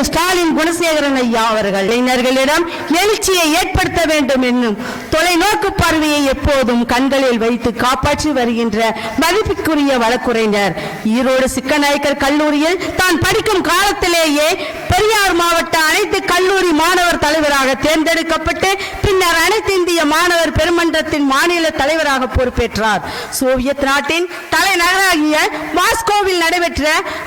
ஸ்டாலின் குணசேகரன் ஐயா அவர்கள் இளைஞர்களிடம் எழுச்சியை ஏற்படுத்த வேண்டும் என்னும் தொலைநோக்கு பார்வையை எப்போதும் கண்களில் வைத்து காப்பாற்றி வருகின்ற மதிப்புக்குரிய வழக்குரைஞர். ஈரோடு சிக்கநாயக்கர் கல்லூரியில் தான் படிக்கும் காலத்திலேயே பெரியார் மாவட்ட அனைத்து கல்லூரி மாணவர் தலைவராக தேர்ந்தெடுக்கப்பட்டு பின்னர் அனைத்து இந்திய மாணவர் பெருமன்றத்தின் மாநில தலைவராக பொறுப்பேற்றார். சோவியத் நாட்டின் தலைநகராகிய மாஸ்கோவில் நடைபெற்ற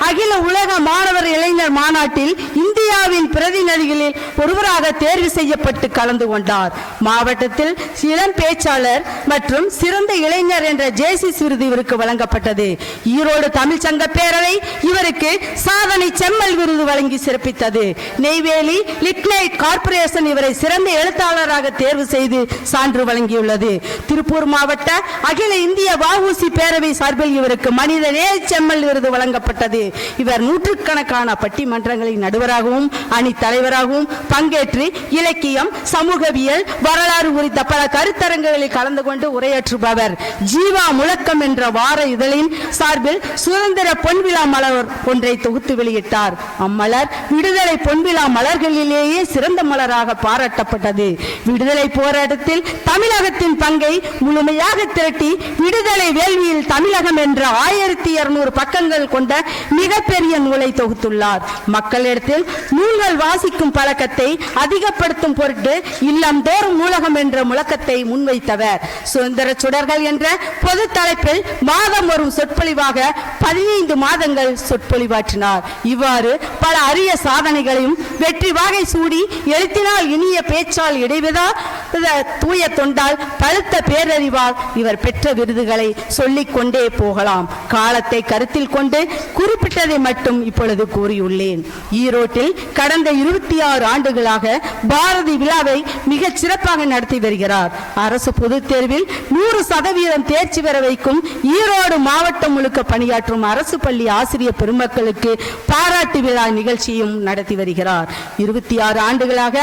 அகில உலக மாணவர் இளைஞர் மாநாட்டில் இந்தியாவின் பிரதிநிதிகளில் ஒருவராக தேர்வு செய்யப்பட்டு கலந்து கொண்டார். மாவட்டத்தில் இளம் பேச்சாளர் மற்றும் சிறந்த இளைஞர் என்ற ஜேசிஸ் விருது இவருக்கு வழங்கப்பட்டது. ஈரோடு தமிழ் சங்க பேரவை இவருக்கு சாதனை செம்மல் விருது வழங்கி சிறப்பித்தது. நெய்வேலி லிக்னைட் கார்ப்பரேஷன் இவரை சிறந்த எழுத்தாளராக தேர்வு செய்து சான்று வழங்கியுள்ளது. திருப்பூர் மாவட்ட அகில இந்திய வஉசி பேரவை சார்பில் இவருக்கு மனிதநேய செம்மல் விருது வழங்கப்பட்டது. இவர் நூற்றுக்கணக்கான பட்டிமன்றங்களின் நடுவராகவும் அணி தலைவராகவும் பங்கேற்று இலக்கியம், சமூகவியல், வரலாறு குறித்த பல கருத்தரங்குகளில் கலந்து கொண்டு உரையாற்றுபவர். ஜீவா முழக்கம் என்ற வார இதழின் சார்பில் சுதந்திர பொன்விழா மலர் ஒன்றை தொகுத்து வெளியிட்டார். அம்மலர் விடுதலை பொன்விழா மலர்களிலேயே சிறந்த மலராக பாராட்டப்பட்டது. விடுதலை போராட்டத்தில் தமிழகத்தின் பங்கை முழுமையாக திரட்டி விடுதலை வேள்வியில் தமிழகம் என்ற 1200 பக்கங்கள் கொண்ட மிகப்பெரிய நூலை தொகுத்துள்ளார். மக்களிடத்தில் நூல்கள் வாசிக்கும் பழக்கத்தை அதிகப்படுத்தும் பொருட்டு இல்லந்தோறும் நூலகம் என்ற முழக்கத்தை முன்வைத்தவர். சுதந்திர சுடர்கள் என்ற பொது தலைப்பில் மாதம் வரும் சொற்பொழிவாக 15 மாதங்கள் சொற்பொழிவாற்றினார். இவ்வாறு பல அரிய சாதனைகளையும் வெற்றி வாகை சூடி எழுத்தினால் இனிய பேச்சால் இடைவிதா தூய தொண்டால் பழுத்த பேரறிவால் இவர் பெற்ற விருதுகளை சொல்லிக் கொண்டே போகலாம். காலத்தை கருத்தில் கொண்டு குறிப்பிட்டதை மட்டும் இப்பொழுது கூறியுள்ளேன். ஈரோட்டில் கடந்த 26 ஆண்டுகளாக பாரதி விழாவை மிகச் சிறப்பாக நடத்தி வருகிறார். அரசு பொதுத் தேர்வில் 100% தேர்ச்சி பெற வைக்கும் ஈரோடு மாவட்டம் முழுக்க பணியாற்றும் அரசு பள்ளி ஆசிரியர் பெருமக்களுக்கு பாராட்டு விழா நிகழ்ச்சியும் நடத்தி வருகிறார். 26 ஆண்டுகளாக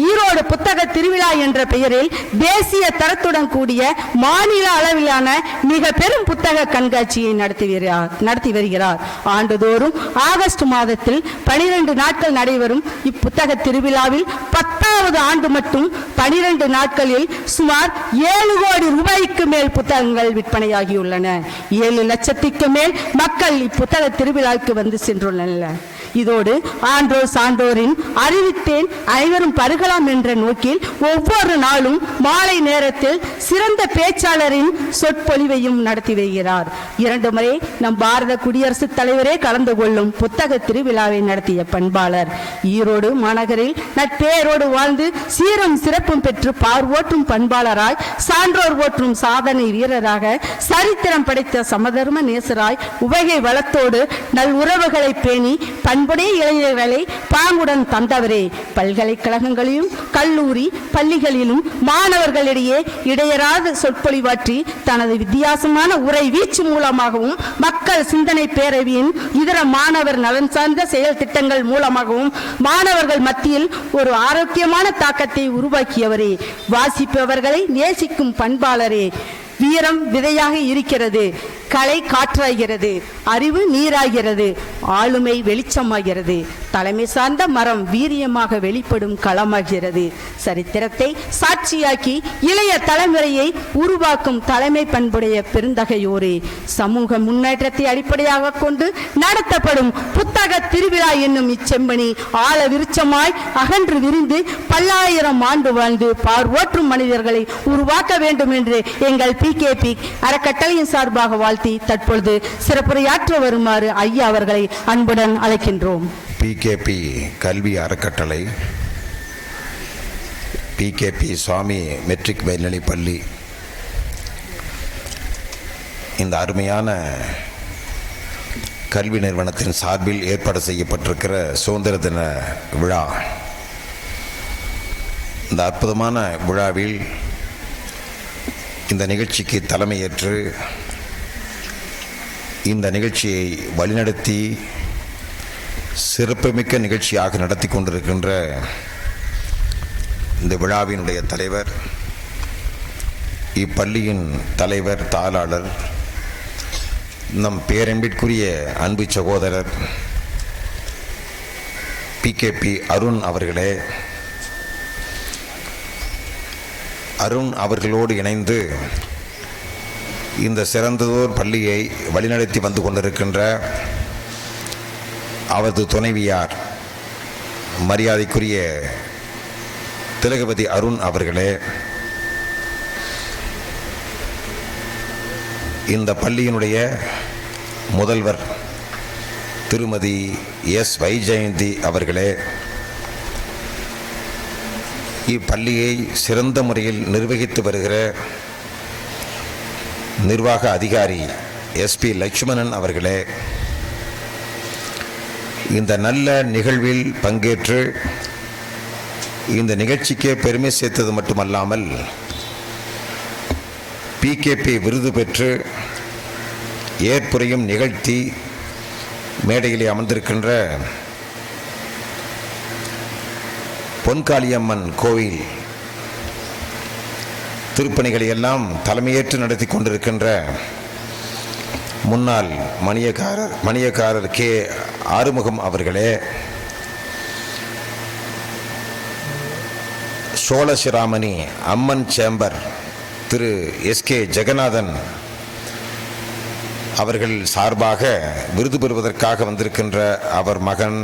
ஈரோடு புத்தக திருவிழா என்ற பெயரில் தேசிய தரத்துடன் கூடிய மாநில அளவிலான மிக பெரும் புத்தக கண்காட்சியை நடத்தி வருகிறார். ஆண்டுதோறும் ஆகஸ்ட் மாதத்தில் 12 நாட்கள் நடைபெறும் இப்புத்தக திருவிழாவில் 10வது ஆண்டு மட்டும் 12 நாட்களில் சுமார் 7 கோடி ரூபாய்க்கு மேல் புத்தகங்கள் விற்பனையாகியுள்ளன. 7 லட்சத்திற்கு மேல் மக்கள் இப்புத்தக திருவிழாவுக்கு வந்து சென்றுள்ளனர். இதோடு ஆன்றோர் சான்றோரின் அறிவித்தேன் அனைவரும் பருகலாம் என்ற நோக்கில் ஒவ்வொரு நாளும் மாலை நேரத்தில் சிறந்த பேச்சாளரின் சொற்பொழிவையும் நடத்தி வருகிறார். 2 முறை நம் பாரத குடியரசுத் தலைவரே கலந்து கொள்ளும் புத்தக திருவிழாவை நடத்திய பண்பாளர். ஈரோடு மாநகரில் நட்பேரோடு வாழ்ந்து சீரும் சிறப்பும் பெற்று பார்வோற்றும் பண்பாளராய், சான்றோர் ஓற்றும் சாதனை வீரராக, சரித்திரம் படைத்த சமதர்ம நேசராய், உவகை வளத்தோடு நல் உறவுகளை பேணி பண்புடைய இளைஞர்களை பாங்குடன் தந்தவரே. பல்கலைக்கழகங்களிலும் கல்லூரி பள்ளிகளிலும் மாணவர்களிடையே இடையராத சொற்பொழிவாற்றி தனது வித்தியாசமான உரை வீச்சு மூலமாகவும் மக்கள் சிந்தனை பேரவையின் இதர மாணவர் நலன் சார்ந்த செயல் திட்டங்கள் மூலமாகவும் மாணவர்கள் மத்தியில் ஒரு ஆரோக்கியமான தாக்கத்தை உருவாக்கியவரே. வாசிப்பவர்களை நேசிக்கும் பண்பாளரே. வீரம் விதையாக இருக்கிறது, கலை காற்றாகிறது, அறிவு நீராகிறது, ஆளுமை வெளிச்சமாகிறது, தலைமை சார்ந்த மரம் வீரியமாக வெளிப்படும் களமாகிறது. சரித்திரத்தை சாட்சியாக்கி இளைய தலைமுறையை உருவாக்கும் தலைமை பண்புடைய பெருந்தகையோரே. சமூக முன்னேற்றத்தை அடிப்படையாக கொண்டு நடத்தப்படும் புத்தக திருவிழா என்னும் இச்செம்பனி ஆழ விருச்சமாய் அகன்று விரிந்து பல்லாயிரம் ஆண்டு வாழ்ந்து பார்வோற்றும் மனிதர்களை உருவாக்க வேண்டும் என்று எங்கள் PKP அறக்கட்டளையின் சார்பாக வாழ்த்தி தற்பொழுது சிறப்புரையாற்ற வருமாறு ஐயா அவர்களை அன்புடன் அழைக்கின்றோம். PKP கல்வி அறக்கட்டளை, PKP சுவாமி மெட்ரிக் மேல்நிலைப் பள்ளி இந்த அருமையான கல்வி நிறுவனத்தின் சார்பில் ஏற்பாடு செய்யப்பட்டிருக்கிற சுதந்திர தின விழா. இந்த அற்புதமான விழாவில் இந்த நிகழ்ச்சிக்கு தலைமையேற்று இந்த நிகழ்ச்சியை வழிநடத்தி சிறப்புமிக்க நிகழ்ச்சியாக நடத்தி கொண்டிருக்கின்ற இந்த விழாவினுடைய தலைவர், இப்பள்ளியின் தலைவர் தாளாளர், நம் பேரன்பிற்குரிய அன்பு சகோதரர் பிகேபி அருண் அவர்களே, அருண் அவர்களோடு இணைந்து இந்த சிறந்ததோர் பள்ளியை வழிநடத்தி வந்து கொண்டிருக்கின்ற அவரது துணைவியார் மரியாதைக்குரிய திலகவதி அருண் அவர்களே, இந்த பள்ளியினுடைய முதல்வர் திருமதி எஸ் வைஜெயந்தி அவர்களே, இப்பள்ளியை சிறந்த முறையில் நிர்வகித்து வருகிற நிர்வாக அதிகாரி எஸ்பி லட்சுமணன் அவர்களே, இந்த நல்ல நிகழ்வில் பங்கேற்று இந்த நிகழ்ச்சிக்கு பெருமை சேர்த்தது மட்டுமல்லாமல் பிகேபி விருது பெற்று ஏற்புரையும் நிகழ்த்தி மேடையிலே அமர்ந்திருக்கின்ற பொன்காளியம்மன் கோவில் திருப்பணிகளை எல்லாம் தலைமையேற்று நடத்தி கொண்டிருக்கின்ற முன்னாள் மணியக்காரர் கே ஆறுமுகம் அவர்களே, சோழசிராமணி அம்மன் சேம்பர் திரு எஸ்கே ஜெகநாதன் அவர்கள் சார்பாக விருது பெறுவதற்காக வந்திருக்கின்ற அவர் மகன்,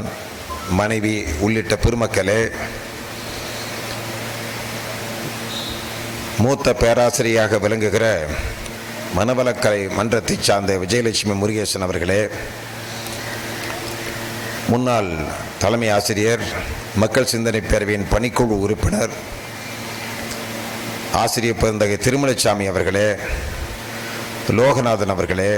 மனைவி உள்ளிட்ட பெருமக்களே, மூத்த பேராசிரியராக விளங்குகிற மனவளக்கலை மன்றத்தை சார்ந்த விஜயலட்சுமி முருகேசன் அவர்களே, முன்னாள் தலைமை ஆசிரியர் மக்கள் சிந்தனை பேரவையின் பணிக்குழு உறுப்பினர் ஆசிரியர் பெருந்தகை திருமலைசாமி அவர்களே, லோகநாதன் அவர்களே,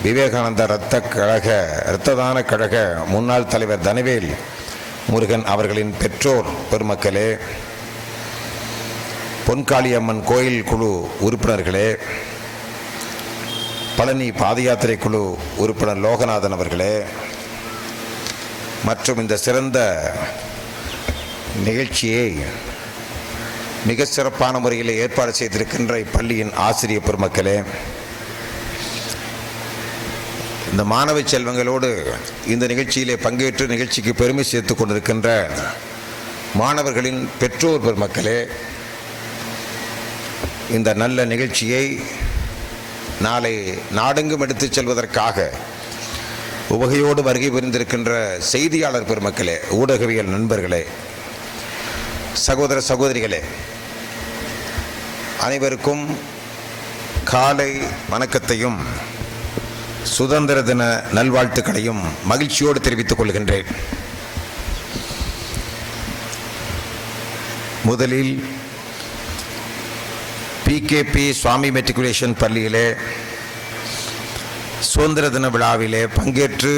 விவேகானந்த இரத்த தான கழக முன்னாள் தலைவர் தனவேல் முருகன் அவர்களின் பெற்றோர் பெருமக்களே, பொன்காளியம்மன் கோயில் குழு உறுப்பினர்களே, பழனி பாத யாத்திரை குழு உறுப்பினர் லோகநாதன் அவர்களே, மற்றும் இந்த சிறந்த நிகழ்ச்சியை மிக சிறப்பான முறையில் ஏற்பாடு செய்திருக்கின்ற இப்பள்ளியின் ஆசிரியர் பெருமக்களே, இந்த மாணவ செல்வங்களோடு இந்த நிகழ்ச்சியிலே பங்கேற்று நிகழ்ச்சிக்கு பெருமை சேர்த்து கொண்டிருக்கின்ற மாணவர்களின் பெற்றோர் பெருமக்களே, இந்த நல்ல நிகழ்ச்சியை நாளை நாடெங்கும் எடுத்துச் செல்வதற்காக உவகையோடு வருகை புரிந்திருக்கின்ற செய்தியாளர் பெருமக்களே, ஊடகவியல் நண்பர்களே, சகோதர சகோதரிகளே, அனைவருக்கும் காலை வணக்கத்தையும் சுதந்திர தின நல்வாழ்த்துக்களையும் மகிழ்ச்சியோடு தெரிவித்துக் கொள்கின்றேன். முதலில் பிகேபி சுவாமி மெட்ரிகுலேஷன் பள்ளியிலே சுதந்திர தின விழாவிலே பங்கேற்று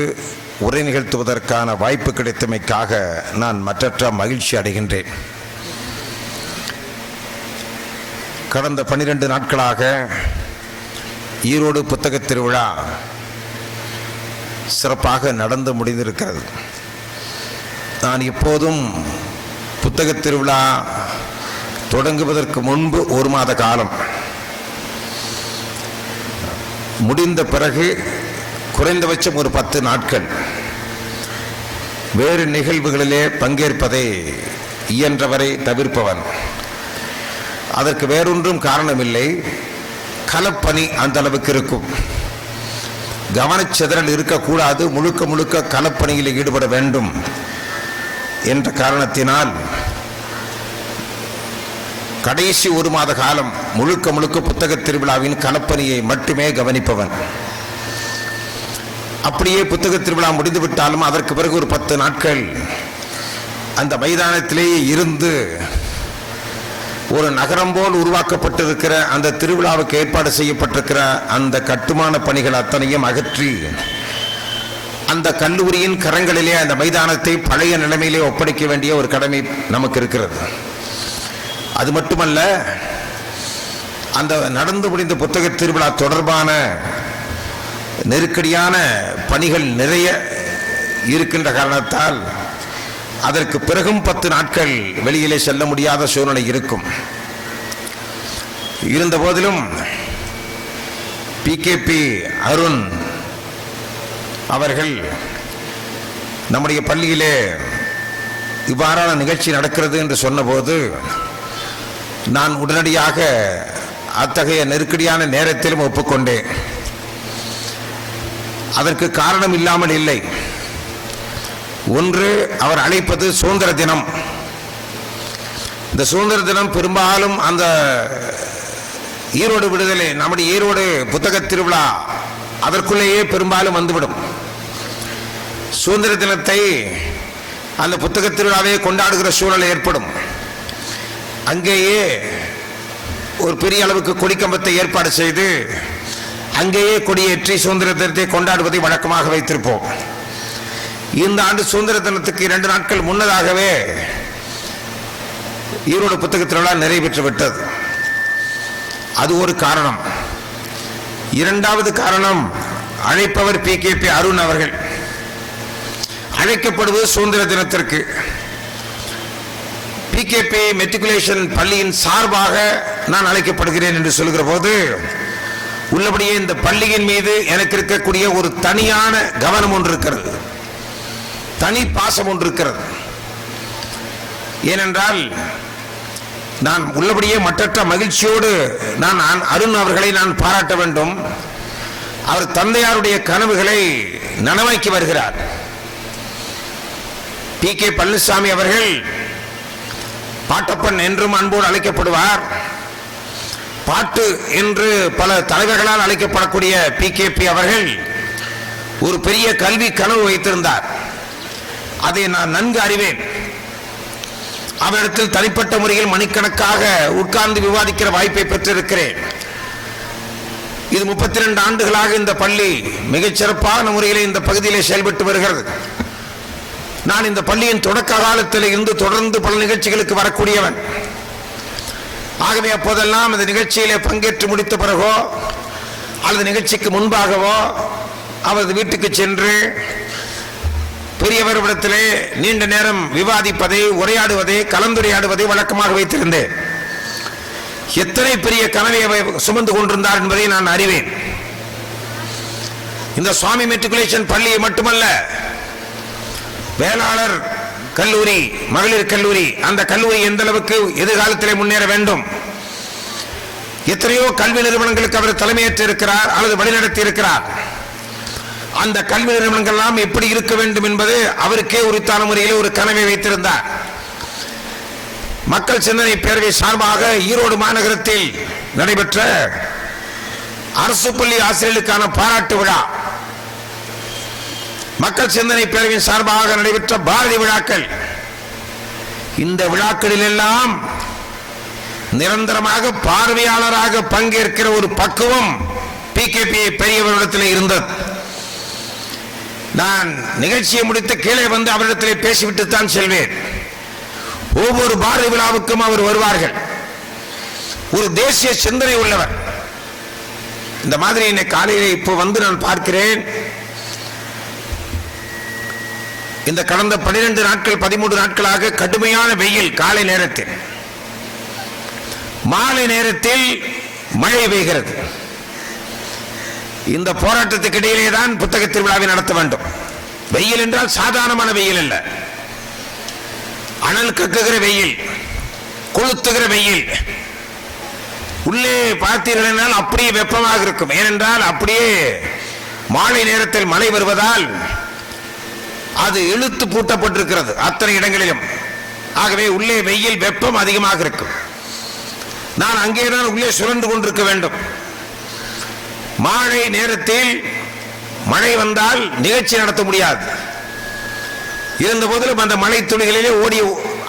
உரை நிகழ்த்துவதற்கான வாய்ப்பு கிடைத்தமைக்காக நான் மற்றற்ற மகிழ்ச்சி அடைகின்றேன். கடந்த 12 நாட்களாக ஈரோடு புத்தகத் திருவிழா சிறப்பாக நடந்து முடிந்திருக்கிறது. நான் இப்போதும் புத்தகத் திருவிழா தொடங்குவதற்கு முன்பு 1 மாத காலம், முடிந்த பிறகு குறைந்தபட்சம் ஒரு 10 நாட்கள் வேறு நிகழ்வுகளிலே பங்கேற்பதை இயன்றவரை தவிர்ப்பவன். அதற்கு வேறொன்றும் காரணமில்லை, களப்பணி அந்த அளவுக்கு இருக்கும். கவனச்சிதறல் இருக்கக்கூடாது, முழுக்க முழுக்க களப்பணியில் ஈடுபட வேண்டும் என்ற காரணத்தினால் கடைசி 1 மாத காலம் முழுக்க முழுக்க புத்தக திருவிழாவின் களப்பணியை மட்டுமே கவனிப்பவன். அப்படியே புத்தக திருவிழா முடிந்துவிட்டாலும் அதற்கு பிறகு ஒரு 10 நாட்கள் அந்த மைதானத்திலேயே இருந்து ஒரு நகரம் போல் உருவாக்கப்பட்டிருக்கிற அந்த திருவிழாவுக்கு ஏற்பாடு செய்யப்பட்டிருக்கிற அந்த கட்டுமான பணிகள் அத்தனையும் அகற்றி அந்த கல்லூரியின் கரங்களிலே அந்த மைதானத்தை பழைய நிலைமையிலே ஒப்படைக்க வேண்டிய ஒரு கடமை நமக்கு இருக்கிறது. அது மட்டுமல்ல, அந்த நடந்து முடிந்த புத்தக திருவிழா தொடர்பான நெருக்கடியான பணிகள் நிறைய இருக்கின்ற காரணத்தால் அதற்கு பிறகும் 10 நாட்கள் வெளியிலே செல்ல முடியாத சூழ்நிலை இருக்கும். இருந்த போதிலும் பிகேபி அருண் அவர்கள் நம்முடைய பள்ளியிலே இவ்வாறான நிகழ்ச்சி நடக்கிறது என்று சொன்னபோது நான் உடனடியாக அத்தகைய நெருக்கடியான நேரத்திலும் ஒப்புக்கொண்டேன். அதற்கு காரணம் இல்லாமல் இல்லை. ஒன்று, அவர் அழைப்பது சுதந்திர தினம். இந்த சுதந்திர தினம் பெரும்பாலும் அந்த ஈரோடு விடுதலை, நம்முடைய ஈரோடு புத்தக திருவிழா அதற்குள்ளேயே பெரும்பாலும் வந்துவிடும். சுதந்திர தினத்தை அந்த புத்தக திருவிழாவை கொண்டாடுகிற சூழல் ஏற்படும். அங்கேயே ஒரு பெரிய அளவுக்கு கொடிக்கம்பத்தை ஏற்பாடு செய்து அங்கேயே கொடியேற்றி சுதந்திர தினத்தை கொண்டாடுவதை வழக்கமாக வைத்திருப்போம். இந்த ஆண்டு சுதந்திர தினத்துக்கு 2 நாட்கள் முன்னதாகவே ஈரோடு புத்தக திருவிழா நிறைவேற்று விட்டது. அது ஒரு காரணம். இரண்டாவது காரணம், அழைப்பவர் PKP அருண் அவர்கள். அழைக்கப்படுவது சுதந்திர தினத்திற்கு. PKP மெட்ரிகுலேஷன் பள்ளியின் சார்பாக நான் அழைக்கப்படுகிறேன் என்று சொல்கிற போது உள்ளபடியே இந்த பள்ளியின் மீது எனக்கு இருக்கக்கூடிய ஒரு தனியான கவனம் ஒன்று இருக்கிறது, தனி பாசம் ஒன்று இருக்கிறது. ஏனென்றால் நான் உள்ளபடியே மற்றற்ற மகிழ்ச்சியோடு நான் அருண் அவர்களை நான் பாராட்ட வேண்டும். அவர் தந்தையாருடைய கனவுகளை நனவாக்கி வருகிறார். PK பழனிசாமி அவர்கள் பாட்டப்பன் என்றும் அன்போடு அழைக்கப்படுவார். பாட்டு என்று பல தலைவர்களால் அழைக்கப்படக்கூடிய PKP அவர்கள் ஒரு பெரிய கல்வி கனவு வைத்திருந்தார். அதை நான் நன்கு அறிவேன். அவரிடத்தில் தனிப்பட்ட முறையில் மணிக்கணக்காக உட்கார்ந்து விவாதிக்கிற வாய்ப்பை பெற்றிருக்கிறேன். இது 32 ஆண்டுகளாக இந்த பள்ளி மிகச் சிறப்பான முறையில் இந்த பகுதியிலே செயல்பட்டு வருகிறது. நான் இந்த பள்ளியின் தொடக்க காலத்தில் இருந்து தொடர்ந்து பல நிகழ்ச்சிகளுக்கு வரக்கூடியவன். ஆகவே அப்போதெல்லாம் இந்த நிகழ்ச்சியிலே பங்கேற்று முடித்த பிறகோ அல்லது நிகழ்ச்சிக்கு முன்பாகவோ அவரது வீட்டுக்கு சென்று பெரியவரிடத்திலே நீண்ட நேரம் விவாதிப்பதை, உரையாடுவதை, கலந்துரையாடுவதை வழக்கமாக வைத்திருந்தேன். எத்தனை பெரிய கனவை சுமந்து கொண்டிருந்தார் என்பதை நான் அறிவேன். இந்த சுவாமி மெட்ரிகுலேஷன் பள்ளியை மட்டுமல்ல, வேளாளர் கல்லூரி, மகளிர் கல்லூரி, அந்த கல்லூரி எந்த அளவுக்கு எதிர்காலத்திலே முன்னேற வேண்டும், எத்தனையோ கல்வி நிறுவனங்களுக்கு அவர் தலைமையேற்று இருக்கிறார் அல்லது வழிநடத்தி இருக்கிறார். அந்த கல்வி நிறுவனங்கள் எல்லாம் எப்படி இருக்க வேண்டும் என்பது அவருக்கே உரித்தான முறையில் ஒரு கனவை வைத்திருந்தார். மக்கள் சிந்தனை பேரவை சார்பாக ஈரோடு மாநகரத்தில் நடைபெற்ற அரசு பள்ளி ஆசிரியர்களுக்கான பாராட்டு விழா, மக்கள் சிந்தனை பேரவையின் சார்பாக நடைபெற்ற பாரதி விழாக்கள், இந்த விழாக்களில் எல்லாம் நிரந்தரமாக பார்வையாளராக பங்கேற்கிற ஒரு பக்குவம் PKP பெரியவரிடத்தில் இருந்தது. நான் நிகழ்ச்சியை முடித்து கீழே வந்து அவரிடத்தில் பேசிவிட்டு தான் செல்வேன். ஒவ்வொரு பாரதி விழாவுக்கும் அவர் வருவார்கள். ஒரு தேசிய சிந்தனை உள்ளவர். இந்த மாதிரி என்னை காலையில் இப்போ வந்து நான் பார்க்கிறேன். இந்த கடந்த 12 நாட்கள் 13 நாட்களாக கடுமையான வெயில், காலை நேரத்தில், மாலை நேரத்தில் மழை பெய்கிறது. இந்த போராட்டத்துக்கு இடையிலே தான் புத்தக திருவிழாவை நடத்த வேண்டும். வெயில் என்றால் சாதாரணமான வெயில் அல்ல, அனல் கக்குகிற வெயில், கொளுத்துகிற வெயில். உள்ளே பார்த்தீர்கள் என்றால் அப்படியே வெப்பமாக இருக்கும். ஏனென்றால் அப்படியே மாலை நேரத்தில் மழை வருவதால் அது இழுத்து பூட்டப்பட்டிருக்கிறது அத்தனை இடங்களிலும். ஆகவே உள்ளே வெயில், வெப்பம் அதிகமாக இருக்கும். நான் அங்கேதான் உள்ளே சுழன்று கொண்டிருக்க வேண்டும். மாலை நேரத்தில் மழை வந்தால் நிகழ்ச்சி நடத்த முடியாது. இருந்த போதிலும் அந்த மழை துளிகளிலே ஓடி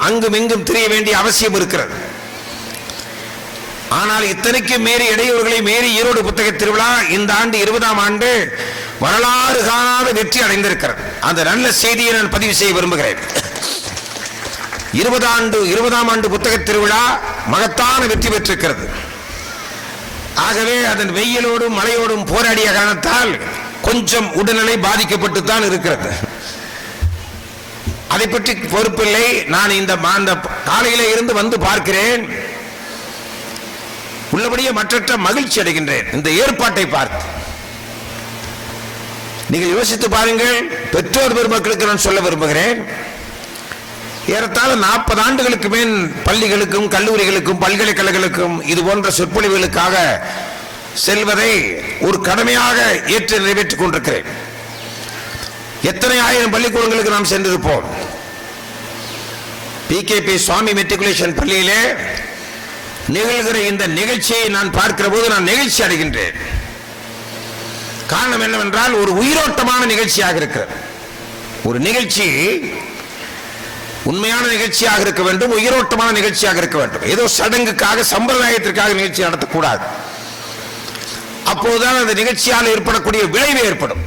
அங்கும் இங்கும் திரிய வேண்டிய அவசியம் இருக்கிறது. ஆனால் இத்தனைக்கு மீறி இடையூறுகளை மீறி ஈரோடு புத்தக திருவிழா இந்த ஆண்டு 20ஆம் ஆண்டு வரலாறு காணாத வெற்றி அடைந்திருக்கிறது. அந்த நல்ல செய்தியை நான் பதிவு செய்ய விரும்புகிறேன். 20ஆம் ஆண்டு புத்தக திருவிழா மகத்தான வெற்றி பெற்றிருக்கிறது. ஆகவே அதன் வெயிலோடும் மழையோடும் போராடிய காரணத்தால் கொஞ்சம் உடல்நிலை பாதிக்கப்பட்டுத்தான் இருக்கிறது. அதை பற்றி பொறுப்பில்லை. நான் இந்த காலையில இருந்து வந்து பார்க்கிறேன், உள்ளபடியே மற்றற்ற மகிழ்ச்சி அடைகின்றேன் இந்த ஏற்பாட்டை பார்த்து. நீங்கள் யோசித்து பாருங்கள். பெற்றோர் பெருமக்களுக்கு நான் சொல்ல விரும்புகிறேன், ஏறத்தாழ 40 ஆண்டுகளுக்கு மேல் பள்ளிகளுக்கும் கல்லூரிகளுக்கும் பல்கலைக்கழகங்களுக்கும் இது போன்ற சொற்பொழிவுகளுக்காக செல்வதை ஒரு கடமையாக ஏற்று நிறைவேற்றிக் கொண்டிருக்கிறேன். எத்தனை ஆயிரம் பள்ளிக்கூடங்களுக்கு நாம் சென்றிருப்போம். PKP சுவாமி மெட்ரிகுலேஷன் பள்ளியிலே நிகழ்கிற இந்த நிகழ்ச்சியை நான் பார்க்கிற போது நான் நெகிழ்ச்சி அடைகின்றேன். காரணம் என்னவென்றால் ஒரு உயிரோட்டமான நிகழ்ச்சியாக இருக்கிறது. ஒரு நிகழ்ச்சி உண்மையான நிகழ்ச்சியாக இருக்க வேண்டும், உயிரோட்டமான நிகழ்ச்சியாக இருக்க வேண்டும். ஏதோ சடங்குக்காக சம்பிரதாயத்திற்காக நிகழ்ச்சி நடத்தக்கூடாது. அப்போதுதான் அந்த நிகழ்ச்சியால் ஏற்படக்கூடிய விளைவு ஏற்படும்.